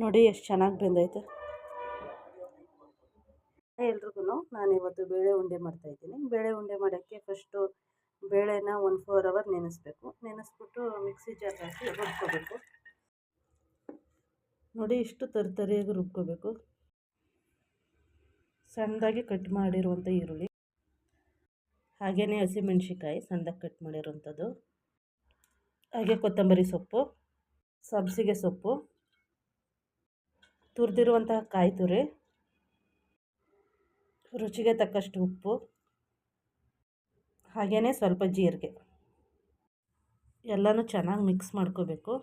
ನೋಡಿ ಎಷ್ಟು ಚೆನ್ನಾಗಿ ಬೆಂದೈತೆ. ಎಲ್ರಿಗೂ ನಾನಿವತ್ತು ಬೇಳೆ ಉಂಡೆ ಮಾಡ್ತಾಯಿದ್ದೀನಿ. ಬೇಳೆ ಉಂಡೆ ಮಾಡೋಕ್ಕೆ ಫಸ್ಟು ಬೇಳೆನ 1-4 ಅವರ್ ನೆನೆಸ್ಬೇಕು. ನೆನೆಸ್ಬಿಟ್ಟು ಮಿಕ್ಸಿ ಜಾರ್ ಹಾಕಿ ರುಬ್ಕೋಬೇಕು. ನೋಡಿ ಇಷ್ಟು ತರಿಯಾಗಿ ರುಬ್ಕೋಬೇಕು. ಸಣ್ಣದಾಗಿ ಕಟ್ ಮಾಡಿರುವಂಥ ಈರುಳ್ಳಿ, ಹಾಗೆಯೇ ಹಸಿಮೆಣ್ಸಿಕಾಯಿ ಸಣ್ಣದಾಗಿ ಕಟ್ ಮಾಡಿರೋಂಥದ್ದು, ಹಾಗೆ ಕೊತ್ತಂಬರಿ ಸೊಪ್ಪು, ಸಬ್ಬಸಿಗೆ ಸೊಪ್ಪು, ತುರಿದಿರುವಂತಹ ಕಾಯಿ ತುರಿ, ರುಚಿಗೆ ತಕ್ಕಷ್ಟು ಉಪ್ಪು, ಹಾಗೆಯೇ ಸ್ವಲ್ಪ ಜೀರಿಗೆ ಎಲ್ಲನೂ ಚೆನ್ನಾಗಿ ಮಿಕ್ಸ್ ಮಾಡ್ಕೋಬೇಕು.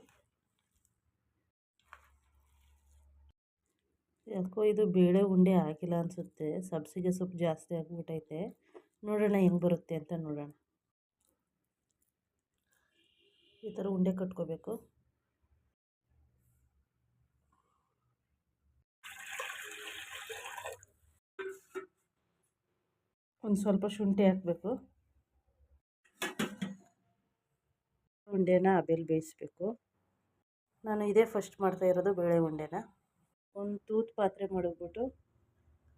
ಯಾಕೋ ಇದು ಬೇಳೆ ಉಂಡೆ ಆಗಿಲ್ಲ ಅನಿಸುತ್ತೆ, ಸಬ್ಬಸಿಗೆ ಸೊಪ್ಪು ಜಾಸ್ತಿ ಆಗಿಬಿಟ್ಟೈತೆ. ನೋಡೋಣ ಹೆಂಗೆ ಬರುತ್ತೆ ಅಂತ ನೋಡೋಣ. ಈ ಥರ ಉಂಡೆ ಕಟ್ಕೋಬೇಕು. ಒಂದು ಸ್ವಲ್ಪ ಶುಂಠಿ ಹಾಕಬೇಕು. ಉಂಡೆನ ಹಬೆಯಲ್ಲಿ ಬೇಯಿಸ್ಬೇಕು. ನಾನು ಇದೇ ಫಸ್ಟ್ ಮಾಡ್ತಾ ಇರೋದು ಬೇಳೆ ಉಂಡೆನ. ಒಂದು ತೂತು ಪಾತ್ರೆ ಮಾಡಿಬಿಟ್ಟು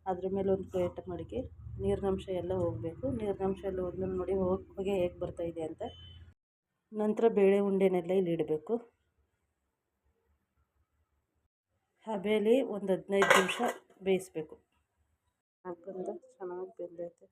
ಅದ್ರ ಮೇಲೆ ಒಂದು ಪ್ಲೇಟ್ ಮಡಗಿ ನೀರಿನಂಶ ಎಲ್ಲ ಹೋಗಬೇಕು. ನೀರಿನಂಶ ಎಲ್ಲ ಹೋದ್ಮೇಲೆ ನೋಡಿ ಹೊಗೆ ಹೇಗೆ ಬರ್ತಾಯಿದೆ ಅಂತ. ನಂತರ ಬೇಳೆ ಉಂಡೆನೆಲ್ಲ ಇಲ್ಲಿ ಇಡಬೇಕು. ಹಬೆಯಲ್ಲಿ ಒಂದು 15 ನಿಮಿಷ ಬೇಯಿಸ್ಬೇಕು. ಹಾಕೊಂಡು ಚೆನ್ನಾಗಿ ಬೆಂದೈತೆ.